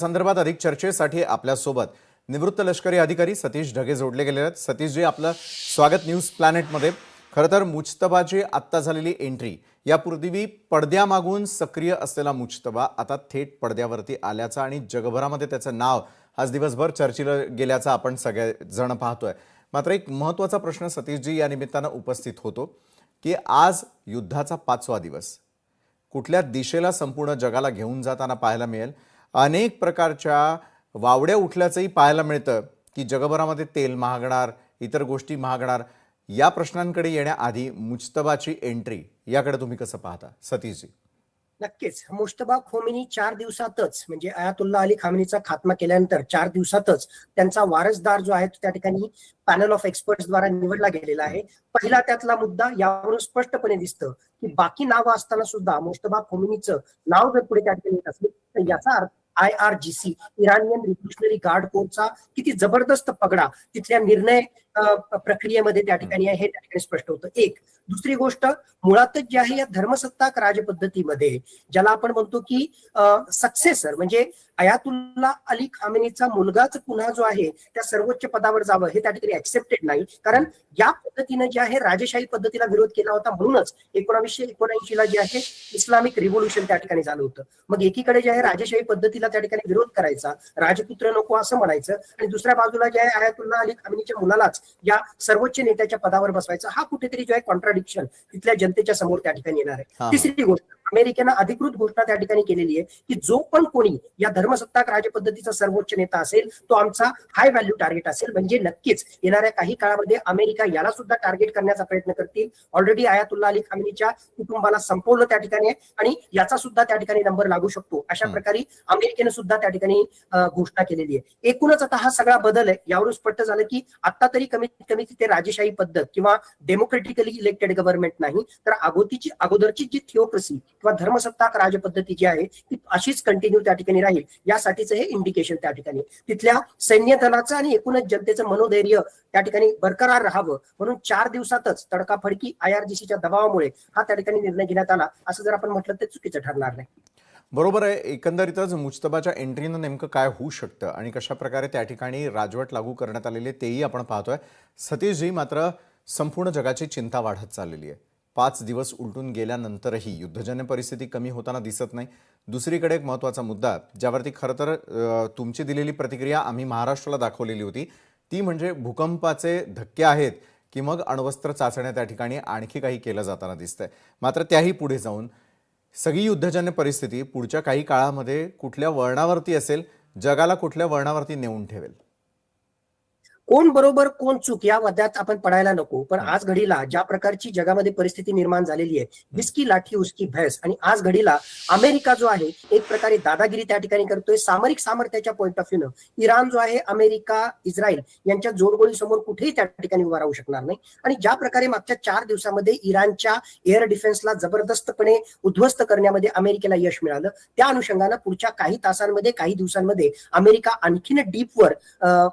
संदर्भात अधिक चर्चेसाठी आपल्यासोबत निवृत्त लष्करी अधिकारी सतीश ढगे जोडले गेले आहेत। सतीशजी, आपलं स्वागत न्यूज प्लॅनेटमध्ये। खरं तर मुजतबाची आत्ता झालेली एंट्री, यापूर्वी पडद्यामागून सक्रिय असलेला मुजतबा आता थेट पडद्यावरती आल्याचा आणि जगभरामध्ये त्याचं नाव आज दिवसभर चर्चेला गेल्याचा आपण सगळे जण पाहतोय। मात्र एक महत्त्वाचा प्रश्न सतीशजी या निमित्तानं उपस्थित होतो की आज युद्धाचा 5वा दिवस कुठल्या दिशेला संपूर्ण जगाला घेऊन जाताना पाहायला मिळेल। अनेक प्रकारच्या वावड्या उठल्याचंही पाहायला मिळतं की जगभरामध्ये तेल महागणार, इतर गोष्टी महागणार। या प्रश्नांकडे येण्याआधी मुजतबाची एंट्री याकडे तुम्ही कसं पाहता सतीशजी? नक्कीच मुजतबा खोमेनी 4 दिवसातच म्हणजे अयातुल्ला अली खामेनीचा खात्मा केल्यानंतर 4 दिवसातच त्यांचा वारसदार जो आहे त्या ठिकाणी पॅनल ऑफ एक्सपर्ट्स द्वारा निवडला गेलेला आहे। पहिला त्यातला मुद्दा यावरून स्पष्टपणे दिसतं की बाकी नावं असताना सुद्धा मुजतबा खोमेनीचं नाव जर पुढे त्या ठिकाणी येत असेल तर याचा अर्थ IRGC इराणियन रिव्होल्युशनरी गार्ड कोरचा किती जबरदस्त पगडा तिथल्या निर्णय प्रक्रियेमध्ये त्या ठिकाणी आहे हे त्या ठिकाणी स्पष्ट होतं। एक दुसरी गोष्ट, मुळातच जे आहे या धर्मसत्ताक राजपद्धतीमध्ये ज्याला आपण म्हणतो की सक्सेसर म्हणजे अयातुल्ला अली खामेनीचा मुलगाच पुन्हा जो आहे त्या सर्वोच्च पदावर जावं हे त्या ठिकाणी ऍक्सेप्टेड नाही। कारण या पद्धतीने जे आहे राजेशाही पद्धतीला विरोध केला होता, म्हणूनच 1979 ला जे आहे इस्लामिक रिव्होल्युशन त्या ठिकाणी झालं होतं। मग एकीकडे जे आहे राजेशाही पद्धतीला त्या ठिकाणी विरोध करायचा, राजपुत्र नको असं म्हणायचं, आणि दुसऱ्या बाजूला जे आहे अयातुल्ला अली खामेनीच्या मुलालाच या सर्वोच्च नेत्याच्या पदावर बसवायचा, हा कुठेतरी जो आहे कॉन्ट्राडिक्शन तिथल्या जनतेच्या समोर त्या ठिकाणी येणार आहे। तिसरी गोष्ट, अमेरिकेनं अधिकृत घोषणा त्या ठिकाणी केलेली आहे की जो पण कोणी या धर्मसत्ताक राजपद्धतीचा सर्वोच्च नेता असेल तो आमचा हाय व्हॅल्यू टार्गेट असेल। म्हणजे नक्कीच येणाऱ्या काही काळामध्ये अमेरिका याला सुद्धा टार्गेट करण्याचा प्रयत्न करतील। ऑलरेडी अयातुल्ला अली खामेनीच्या कुटुंबाला संपवलं त्या ठिकाणी आहे आणि याचा सुद्धा त्या ठिकाणी नंबर लागू शकतो, अशा प्रकारे अमेरिकेने सुद्धा त्या ठिकाणी घोषणा केलेली आहे। एकूणच आता हा सगळा बदल आहे यावरून स्पष्ट झालं की आता तरी कमीत कमी तिथे राजेशाही पद्धत किंवा डेमोक्रेटिकली इलेक्टेड गव्हर्नमेंट नाही, तर अगोदरची जी थिओक्रेसी किंवा धर्मसत्ताक राजपद्धती जी आहे ती अशीच कंटिन्यू त्या ठिकाणी राहील, यासाठीचं हे इंडिकेशन त्या ठिकाणी तिथल्या सैन्य दलाचं आणि एकूणच जनतेचं मनोधैर्य त्या ठिकाणी बरकरार राहावं म्हणून 4 दिवसातच तडकाफडकी IRGCच्या दबावामुळे हा त्या ठिकाणी निर्णय घेण्यात आला, असं जर आपण म्हटलं तर चुकीचं ठरणार नाही। बरोबर आहे। एकंदरीतच मुजतबाच्या एंट्रीनं नेमकं काय होऊ शकतं आणि कशा प्रकारे त्या ठिकाणी राजवट लागू करण्यात आलेली तेही आपण पाहतोय। सतीशजी, मात्र संपूर्ण जगाची चिंता वाढत चाललेली आहे। 5 दिवस उलटून गेल्यानंतरही युद्धजन्य परिस्थिती कमी होताना दिसत नाही। दुसरीकडे एक महत्त्वाचा मुद्दा ज्यावरती खरं तर तुमची दिलेली प्रतिक्रिया आम्ही महाराष्ट्राला दाखवलेली होती, ती म्हणजे भूकंपाचे धक्के आहेत की मग अण्वस्त्र चाचण्या त्या ठिकाणी आणखी काही केलं जाताना दिसतंय। मात्र त्याही पुढे जाऊन सगळी युद्धजन्य परिस्थिती पुढच्या काही काळामध्ये कुठल्या वळणावरती असेल, जगाला कुठल्या वळणावरती नेऊन ठेवेल? कोण बरोबर कोण चूक या वादात आपण पडायला नको, पण आज घडीला ज्या प्रकारची जगामध्ये परिस्थिती निर्माण झालेली आहे, जिसकी लाठी उसकी भैंस, आणि आज घडीला अमेरिका जो आहे एक प्रकारे दादागिरी त्या ठिकाणी करतोय सामरिक सामर्थ्याच्या पॉईंट ऑफ व्ह्यूनं। इराण जो आहे अमेरिका इस्रायल यांच्या जोडगोळी समोर कुठेही त्या ठिकाणी उभा राहू शकणार नाही। आणि ज्या प्रकारे मागच्या 4 दिवसामध्ये इराणच्या एअर डिफेन्सला जबरदस्तपणे उद्ध्वस्त करण्यामध्ये अमेरिकेला यश मिळालं, त्या अनुषंगानं पुढच्या काही तासांमध्ये काही दिवसांमध्ये अमेरिका आणखीन डीपवर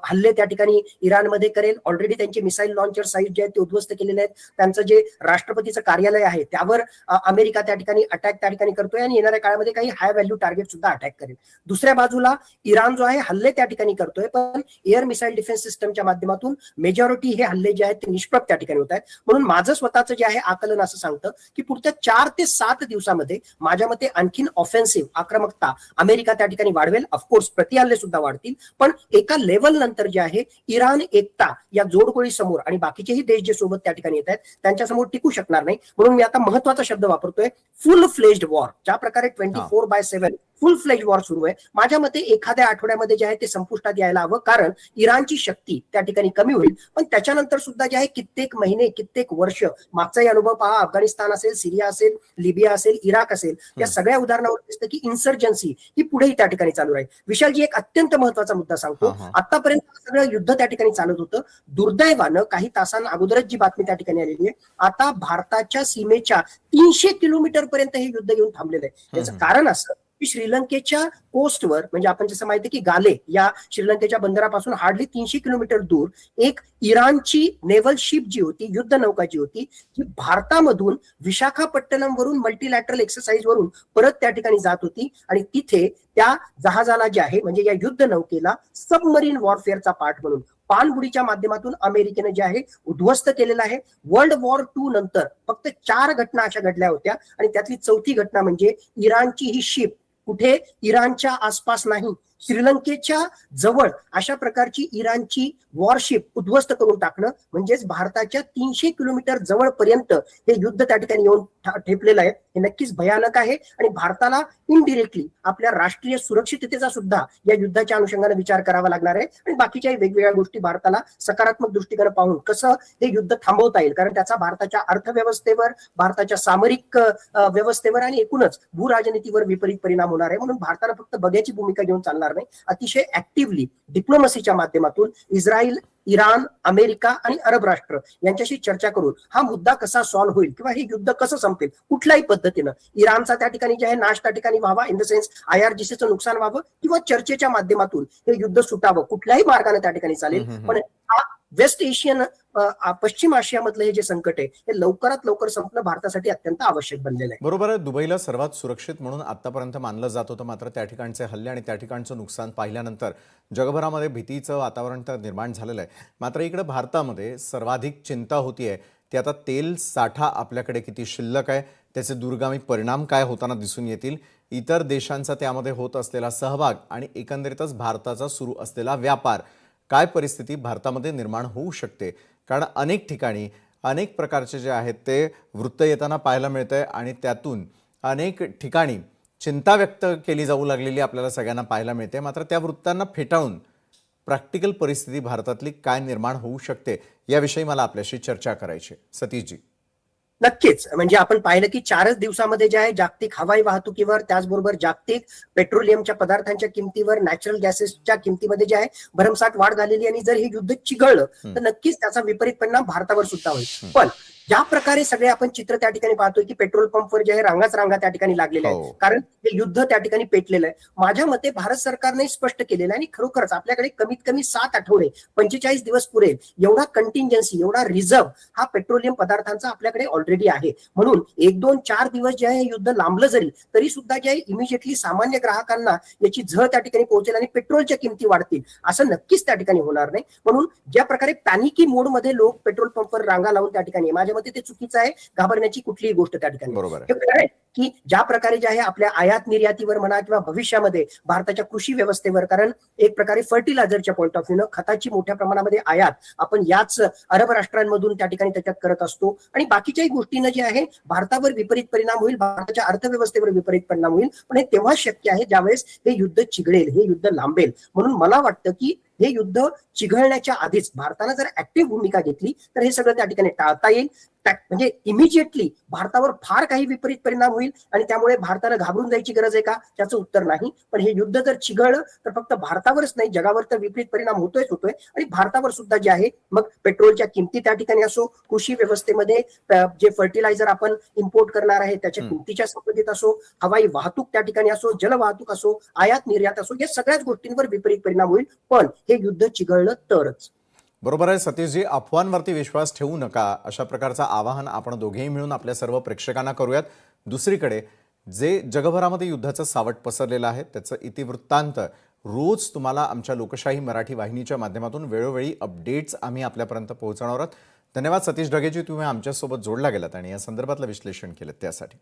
हल्ले त्या ठिकाणी इराणमध्ये करेल। ऑलरेडी त्यांचे मिसाईल लॉन्चर साईट जे आहेत ते उद्ध्वस्त केलेले आहेत, त्यांचं जे राष्ट्रपतीचं कार्यालय आहे त्यावर अमेरिका त्या ठिकाणी अटॅक त्या ठिकाणी करतोय आणि येणाऱ्या काळामध्ये काही हाय व्हॅल्यू टार्गेट सुद्धा अटॅक करेल। दुसऱ्या बाजूला इराण जो आहे हल्ले त्या ठिकाणी करतोय, पण एअर मिसाईल डिफेन्स सिस्टमच्या माध्यमातून मेजॉरिटी हे हल्ले जे आहेत ते निष्प्रभ त्या ठिकाणी होत आहेत। म्हणून माझं स्वतःचं जे आहे आकलन असं सांगतं की पुढच्या 4 ते 7 दिवसामध्ये माझ्या मते आणखीन ऑफेन्सिव्ह आक्रमकता अमेरिका त्या ठिकाणी वाढवेल। ऑफकोर्स प्रतिहल्ले सुद्धा वाढतील, पण एका लेवल नंतर जे आहे इराण एकता या जोडगोळी समोर आणि बाकीचेही देश जे सोबत त्या ठिकाणी येत आहेत त्यांच्यासमोर टिकू शकणार नाही। म्हणून मी आता महत्वाचा शब्द वापरतोय, फुल फ्लेज्ड वॉर। ज्या प्रकारे 24/7 फुल फ्लेज वॉर सुरू आहे, माझ्या मते एखाद्या आठवड्यामध्ये जे आहे ते संपुष्टात यायला हवं, कारण इराणची शक्ती त्या ठिकाणी कमी होईल। पण त्याच्यानंतर सुद्धा जे आहे कित्येक महिने कित्येक वर्ष मागचाही अनुभव पहा, अफगाणिस्तान असेल, सिरिया असेल, लिबिया असेल, इराक असेल, या सगळ्या उदाहरणावर दिसतं की इन्सर्जन्सी ही पुढेही त्या ठिकाणी चालू राहील। विशालजी, एक अत्यंत महत्वाचा मुद्दा सांगतो, आतापर्यंत सगळं युद्ध त्या ठिकाणी चालत होतं, दुर्दैवानं काही तासांना अगोदरच जी बातमी त्या ठिकाणी आलेली आहे, आता भारताच्या सीमेच्या 300 किलोमीटर पर्यंत हे युद्ध येऊन थांबलेलं आहे। याचं कारण असं की श्रीलंकेच्या कोस्टवर, म्हणजे आपण जसं माहिती की गाले या श्रीलंकेच्या बंदरापासून हार्डली 300 किलोमीटर दूर एक इराणची नेव्हल शिप जी होती, युद्ध नौका जी होती, ती भारतामधून विशाखापट्टणम वरून मल्टीलॅटरल एक्सरसाइज वरून परत त्या ठिकाणी जात होती आणि तिथे त्या जहाजाला जे आहे म्हणजे या युद्ध नौकेला सबमरीन वॉरफेअरचा पार्ट म्हणून पाणबुडीच्या माध्यमातून अमेरिकेने जे आहे उद्ध्वस्त केलेलं आहे. वर्ल्ड वॉर 2 नंतर फक्त 4 घटना अशा घडल्या होत्या आणि त्यातली चौथी घटना म्हणजे इराणची ही शिप कुठे इराणच्या आसपास नाही, श्रीलंकेच्या जवळ अशा प्रकारची इराणची वॉरशिप उद्ध्वस्त करून टाकणं, म्हणजेच भारताच्या 300 किलोमीटर जवळपर्यंत हे युद्ध त्या ठिकाणी येऊन ठेपलेलं आहे. हे नक्कीच भयानक आहे आणि भारताला इनडिरेक्टली आपल्या राष्ट्रीय सुरक्षिततेचा सुद्धा या युद्धाच्या अनुषंगाने विचार करावा लागणार आहे आणि बाकीच्याही वेगवेगळ्या गोष्टी भारताला सकारात्मक दृष्टीकोन पाहून कसं हे युद्ध थांबवता येईल, कारण त्याचा भारताच्या अर्थव्यवस्थेवर, भारताच्या सामरिक व्यवस्थेवर आणि एकूणच भूराजनीतीवर विपरीत परिणाम होणार आहे. म्हणून भारताला फक्त बघ्याची भूमिका घेऊन चालणार नाही, अतिशय ऍक्टिव्हली डिप्लोमसीच्या माध्यमातून इस्रायल, इराण, अमेरिका आणि अरब राष्ट्र यांच्याशी चर्चा करून हा मुद्दा कसा सॉल्व्ह होईल किंवा हे युद्ध कसं संपेल कुठल्याही पद्धतीनं, इराणचा त्या ठिकाणी जे आहे नाश त्या ठिकाणी व्हावा, इन द सेन्स IRGCचं नुकसान व्हावं किंवा चर्चेच्या माध्यमातून हे युद्ध सुटावं, कुठल्याही मार्गाने त्या ठिकाणी चालेल. पण हा वेस्ट एशियन पश्चिम आशियामधलं हे जे संकट आहे हे लवकरात लवकर संपणं भारतासाठी अत्यंत आवश्यक बनलेलं आहे. बरोबर आहे. दुबईला सर्वात सुरक्षित म्हणून आतापर्यंत मानलं जात होतं, मात्र त्या ठिकाणचे हल्ले आणि त्या ठिकाणचं नुकसान पाहिल्यानंतर जगभरामध्ये भीतीचं वातावरण तर निर्माण झालेलं आहे. मात्र इकडे भारतामध्ये सर्वाधिक चिंता होतीये ती आता तेल साठा आपल्याकडे किती शिल्लक आहे, त्याचे दूरगामी परिणाम काय होताना दिसून येतील, इतर देशांचा त्यामध्ये होत असलेला सहभाग आणि एकंदरीतच भारताचा सुरू असलेला व्यापार, काय परिस्थिती भारतामध्ये निर्माण होऊ शकते. कारण अनेक ठिकाणी अनेक प्रकारचे जे आहेत ते वृत्त येताना पाहायला मिळतंय आणि त्यातून अनेक ठिकाणी चिंता व्यक्त केली जाऊ लागलेली आपल्याला सगळ्यांना पाहायला मिळते. मात्र त्या वृत्तांना फेटाळून प्रॅक्टिकल परिस्थिती भारतातली काय निर्माण होऊ शकते याविषयी मला आपल्याशी चर्चा करायची. सतीशजी, नक्कीच, म्हणजे आपण पाहिलं की 4च दिवसामध्ये जे आहे जागतिक हवाई वाहतुकीवर, त्याचबरोबर जागतिक पेट्रोलियमच्या पदार्थांच्या किमतीवर, नॅचरल गॅसेसच्या किमतीमध्ये जे आहे भरमसाठ वाढ झालेली आणि जर हे युद्ध चिघळलं तर नक्कीच त्याचा विपरीत परिणाम भारतावर सुद्धा होईल. पण ज्या प्रकारे सगळे आपण चित्र त्या ठिकाणी पाहतोय की पेट्रोल पंपवर जे आहे रांगा त्या ठिकाणी लागलेल्या आहेत, कारण हे युद्ध त्या ठिकाणी पेटलेलं आहे. माझ्या मते भारत सरकारने स्पष्ट केलेलं आहे आणि खरोखरच आपल्याकडे कमीत कमी 7 आठवडे 45 दिवस पुरेल एवढा कंटिंजन्सी, एवढा रिझर्व्ह हा पेट्रोलियम पदार्थांचा आपल्याकडे ऑलरेडी आहे. म्हणून 1, 2, 4 दिवस जे आहे हे युद्ध लांबलं जरी तरी सुद्धा जे आहे इमिजिएटली सामान्य ग्राहकांना याची झळ त्या ठिकाणी पोहोचेल आणि पेट्रोलच्या किमती वाढतील असं नक्कीच त्या ठिकाणी होणार नाही. म्हणून ज्या प्रकारे पॅनिकी मोडमध्ये लोक पेट्रोल पंपवर रांगा लावून त्या ठिकाणी, माझ्या मते ते चुकीचं आहे. घाबरण्याची कुठलीही गोष्ट त्या ठिकाणी बरोबर आहे की ज्या प्रकारे जे आहे आपल्या आयात निर्यातीवर म्हणा किंवा भविष्यामध्ये भारताच्या कृषी व्यवस्थेवर, कारण एक प्रकारे फर्टिलायझरच्या पॉईंट ऑफ व्ह्यूनं खताची मोठ्या प्रमाणामध्ये आयात आपण याच अरब राष्ट्रांमधून त्या ठिकाणी त्याच्यात करत असतो आणि बाकीच्याही गोष्टींना जे आहे भारतावर विपरीत परिणाम होईल, भारताच्या अर्थव्यवस्थेवर विपरीत परिणाम होईल. पण हे तेव्हा शक्य आहे ज्यावेळेस हे युद्ध चिघळेल, हे युद्ध लांबेल. म्हणून मला वाटतं की हे युद्ध चिघळण्याच्या आधीच भारतानं जर ऍक्टिव्ह भूमिका घेतली तर हे सगळं त्या ठिकाणी टाळता येईल. म्हणजे इमिजिएटली भारतावर फार काही विपरीत परिणाम होईल आणि त्यामुळे भारताला घाबरून जायची गरज आहे का, त्याचं उत्तर नाही. पण हे युद्ध जर चिघळलं तर फक्त भारतावरच नाही जगावर तर विपरीत परिणाम होतोय आणि भारतावर सुद्धा जे आहे मग पेट्रोलच्या किमती त्या ठिकाणी असो, कृषी व्यवस्थेमध्ये जे फर्टिलायझर आपण इम्पोर्ट करणार आहे त्याच्या किमतीच्या संबंधित असो, हवाई वाहतूक त्या ठिकाणी असो, जलवाहतूक असो, आयात निर्यात असो, या सगळ्याच गोष्टींवर विपरीत परिणाम होईल. पण हे युद्ध चिघळलं तरच. बरोबर आहे सतीशजी. अफवांवरती विश्वास ठेवू नका अशा प्रकारचं आवाहन आपण दोघेही मिळून आपल्या सर्व प्रेक्षकांना करूयात. दुसरीकडे जे जगभरामध्ये युद्धाचं सावट पसरलेलं आहे त्याचं इतिवृत्तांत रोज तुम्हाला आमच्या लोकशाही मराठी वाहिनीच्या माध्यमातून वेळोवेळी अपडेट्स आम्ही आपल्यापर्यंत पोहोचवणार आहोत. धन्यवाद सतीश ढगेजी, तुम्ही आमच्यासोबत जोडला गेलात आणि या संदर्भातलं विश्लेषण केलं त्यासाठी.